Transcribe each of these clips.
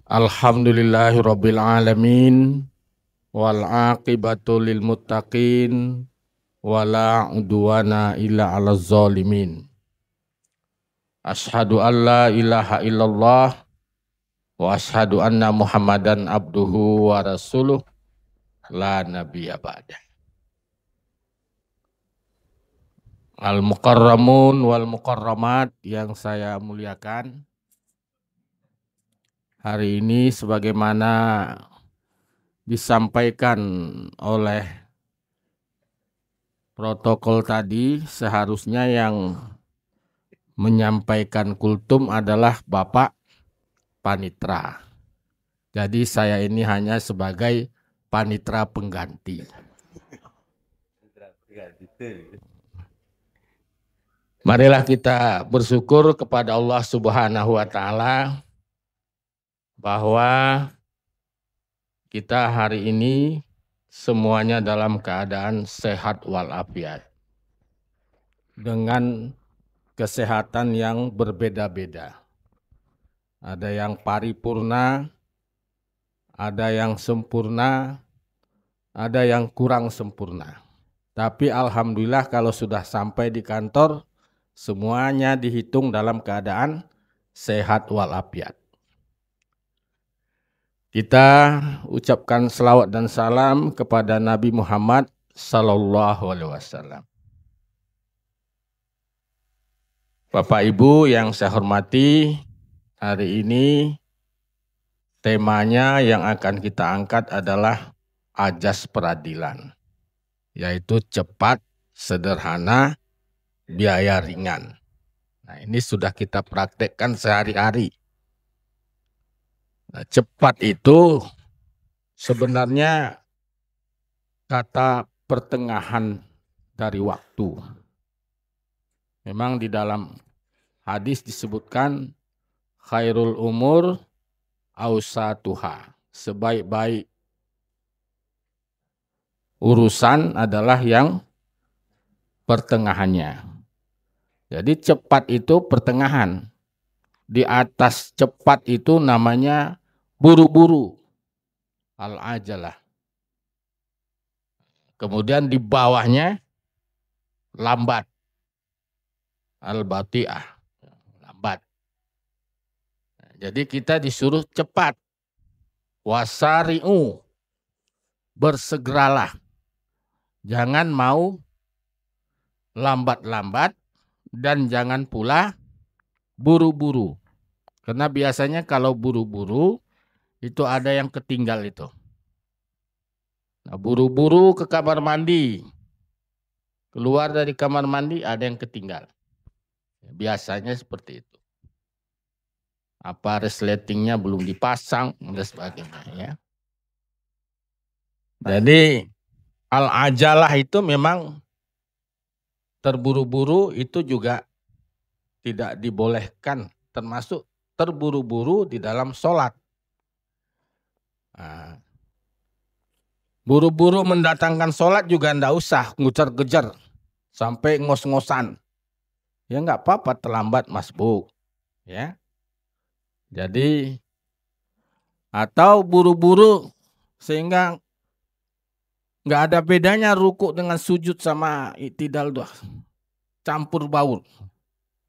Alhamdulillahirabbil alamin wal aqibatu lil muttaqin wala udwana illa 'alaz zalimin. Asyhadu an la ilaha illallah wa asyhadu anna Muhammadan abduhu wa rasuluh la nabiyya ba'dah. Al mukarramun wal mukarramat yang saya muliakan, hari ini sebagaimana disampaikan oleh protokol tadi, seharusnya yang menyampaikan kultum adalah Bapak Panitra. Jadi saya ini hanya sebagai panitra pengganti. Marilah kita bersyukur kepada Allah Subhanahu wa Ta'ala bahwa kita hari ini semuanya dalam keadaan sehat walafiat, dengan kesehatan yang berbeda-beda. Ada yang paripurna, ada yang sempurna, ada yang kurang sempurna. Tapi alhamdulillah kalau sudah sampai di kantor, semuanya dihitung dalam keadaan sehat walafiat. Kita ucapkan selawat dan salam kepada Nabi Muhammad sallallahu alaihi wasallam. Bapak Ibu yang saya hormati, hari ini temanya yang akan kita angkat adalah ajas peradilan, yaitu cepat, sederhana, biaya ringan. Nah, ini sudah kita praktekkan sehari-hari. Nah, cepat itu sebenarnya kata pertengahan dari waktu. Memang di dalam hadis disebutkan khairul umur ausatuha, sebaik-baik urusan adalah yang pertengahannya. Jadi cepat itu pertengahan. Di atas cepat itu namanya buru-buru, al-ajalah. Kemudian di bawahnya lambat, al-bati'ah, lambat. Jadi kita disuruh cepat, wasari'u, bersegeralah. Jangan mau lambat-lambat dan jangan pula buru-buru. Karena biasanya kalau buru-buru itu ada yang ketinggal itu. Nah, buru-buru ke kamar mandi, keluar dari kamar mandi ada yang ketinggal. Biasanya seperti itu. Apa resletingnya belum dipasang dan sebagainya, ya. Jadi al-ajalah itu memang terburu-buru itu juga tidak dibolehkan, termasuk terburu-buru di dalam sholat. Nah, buru-buru mendatangkan sholat juga ndak usah ngujar-gejar sampai ngos-ngosan. Ya nggak apa-apa terlambat masbuk, ya. Jadi atau buru-buru sehingga nggak ada bedanya ruku dengan sujud sama i'tidal doh, campur baur.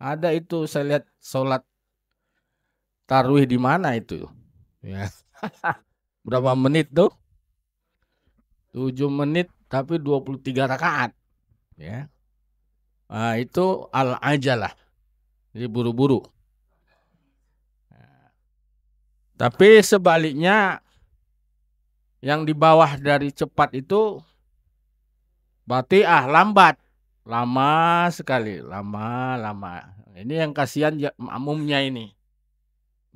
Ada itu saya lihat sholat tarawih di mana itu, ya. Berapa menit tuh? 7 menit tapi 23 rakaat, ya. Nah, itu al-ajalah, jadi buru-buru. Tapi sebaliknya yang di bawah dari cepat itu bati'ah, lambat, lama sekali, lama. Ini yang kasihan makmumnya ini,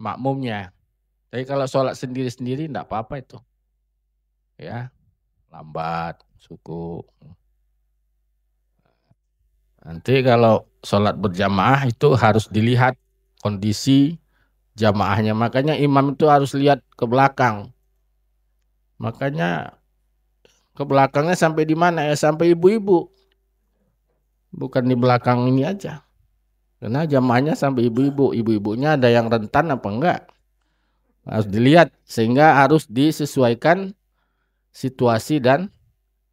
makmumnya. Tapi kalau sholat sendiri-sendiri enggak apa-apa itu, ya, lambat, suku. Nanti kalau sholat berjamaah itu harus dilihat kondisi jamaahnya. Makanya imam itu harus lihat ke belakang. Makanya ke belakangnya sampai di mana ya? Sampai ibu-ibu. Bukan di belakang ini aja. Karena jamaahnya sampai ibu-ibu. Ibu-ibunya ada yang rentan apa enggak? Harus dilihat sehingga harus disesuaikan situasi dan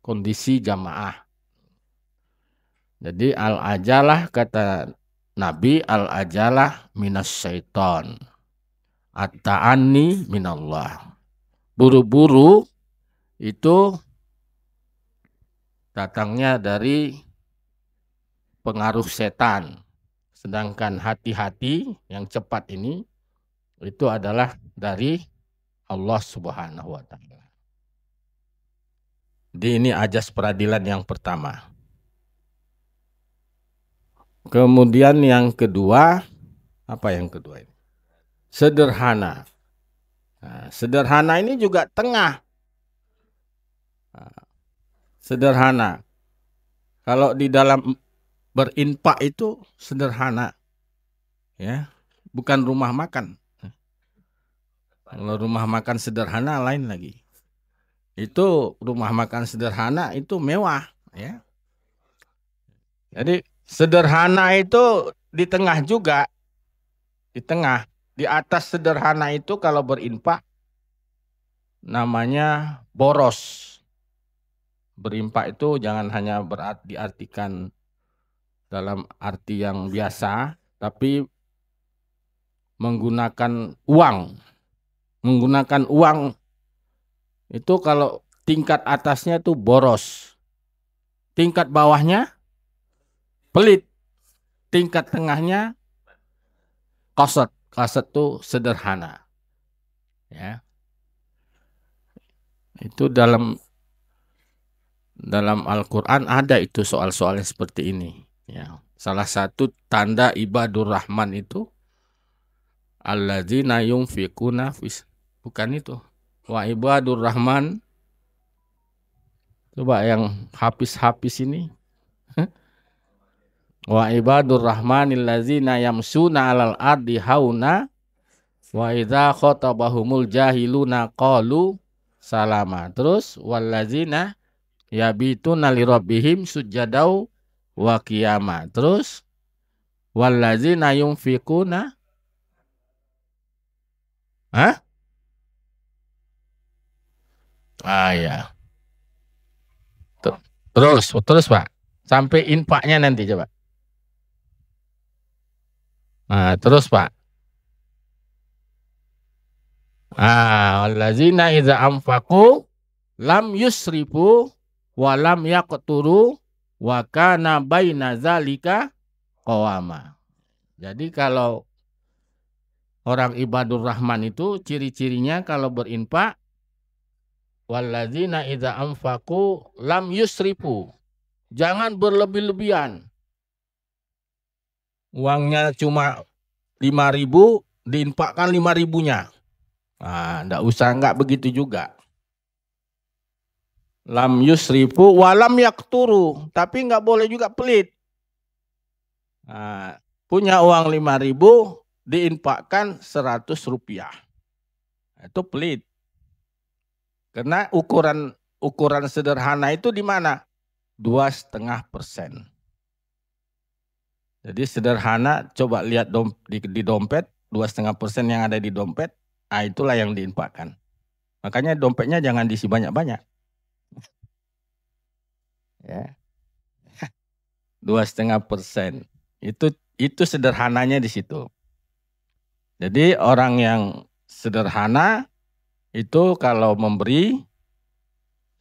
kondisi jamaah. Jadi al-ajalah kata Nabi, al-ajalah minas syaiton. At-ta'anni minallah. Buru-buru itu datangnya dari pengaruh setan. Sedangkan hati-hati yang cepat ini itu adalah dari Allah Subhanahu wa taala. Jadi ini ajas peradilan yang pertama. Kemudian yang kedua, apa yang kedua ini? Sederhana. Nah, sederhana ini juga tengah. Nah, sederhana. Kalau di dalam berinfak itu sederhana. Ya, bukan rumah makan. Kalau rumah makan sederhana lain lagi. Itu rumah makan sederhana itu mewah, ya. Jadi sederhana itu di tengah juga, di tengah, di atas sederhana itu kalau berinfak namanya boros. Berinfak itu jangan hanya diartikan dalam arti yang biasa, tapi menggunakan uang. Menggunakan uang itu kalau tingkat atasnya itu boros. Tingkat bawahnya pelit. Tingkat tengahnya qasad. Qasad itu sederhana. Ya. Itu dalam Al-Qur'an ada itu soal-soalnya seperti ini. Ya. Salah satu tanda ibadur rahman itu alladzina yunfiquna bukan itu. Wa ibadur rahman. Coba yang habis-habis ini. Wa ibadur rahmanil ladzina yamsuna 'alal ardi hauna wa idza khatabahumul jahiluna qalu salama. Terus walladzina yabituna li rabbihim sujadau wa qiyama. Terus walladzina yunfiquna ya. Terus Pak. Sampai infaknya nanti coba. Nah, terus Pak. Wallazina idza anfaqu lam yusrifu wa lam yaqturu wa kana baina zalika qawama. Jadi kalau orang ibadur rahman itu ciri-cirinya kalau berinfak wallazina idza anfaqu lam yusrifu. Jangan berlebih-lebihan. Uangnya cuma 5.000, diinfakkan 5.000-nya. Enggak begitu juga. Lam yusrifu walam yakturu, tapi enggak boleh juga pelit. Punya uang 5.000, diinfakkan 100 rupiah. Itu pelit. Karena ukuran sederhana itu di mana? 2,5%. Jadi sederhana, coba lihat di dompet, 2,5% yang ada di dompet, itulah yang diinfakkan. Makanya dompetnya jangan diisi banyak-banyak. Ya. 2,5%. Itu sederhananya di situ. Jadi orang yang sederhana itu kalau memberi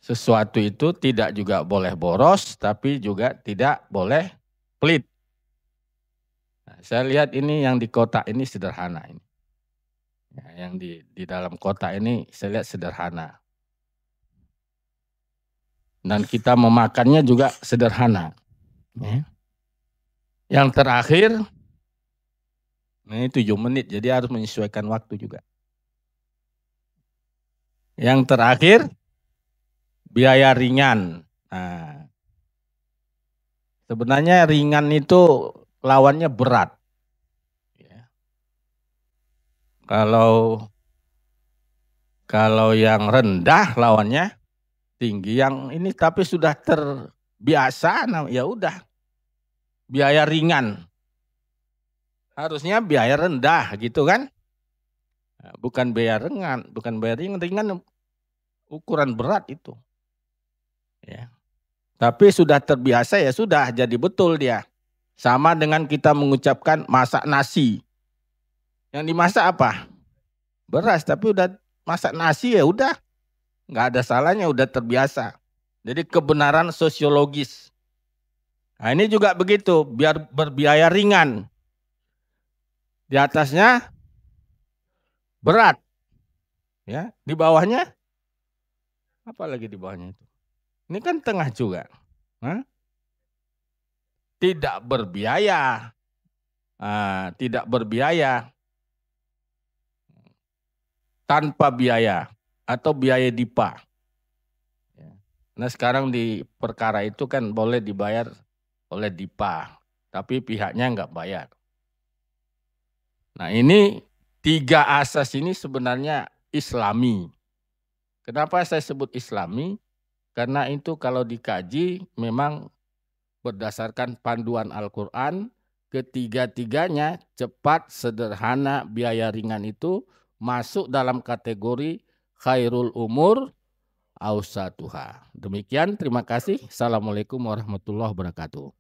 sesuatu itu tidak juga boleh boros, tapi juga tidak boleh pelit. Saya lihat ini yang di kotak ini sederhana ini. Ya, yang di dalam kotak ini saya lihat sederhana. Dan kita memakannya juga sederhana. Ya. Yang terakhir, ini 7 menit, jadi harus menyesuaikan waktu juga. Yang terakhir, biaya ringan. Sebenarnya ringan itu lawannya berat. Ya. Kalau yang rendah lawannya tinggi. Yang ini tapi sudah terbiasa, ya udah. Biaya ringan. Harusnya biaya rendah gitu kan. Bukan biaya ringan, ringan ukuran berat itu. Ya. Tapi sudah terbiasa ya sudah jadi betul dia. Sama dengan kita mengucapkan masak nasi. Yang dimasak apa? Beras, tapi udah masak nasi ya udah. Nggak ada salahnya, udah terbiasa. Jadi kebenaran sosiologis. Nah ini juga begitu, biar berbiaya ringan. Di atasnya berat. Ya, di bawahnya apa lagi di bawahnya itu? Ini kan tengah juga. Hah? Tidak berbiaya. Tidak berbiaya. Tanpa biaya atau biaya DIPA. Nah sekarang di perkara itu kan boleh dibayar oleh DIPA, tapi pihaknya nggak bayar. Nah ini 3 asas ini sebenarnya Islami. Kenapa saya sebut Islami? Karena itu kalau dikaji memang berdasarkan panduan Al-Quran, ketiga-tiganya cepat, sederhana, biaya ringan itu masuk dalam kategori khairul umur ausatuha. Demikian, terima kasih. Assalamualaikum warahmatullahi wabarakatuh.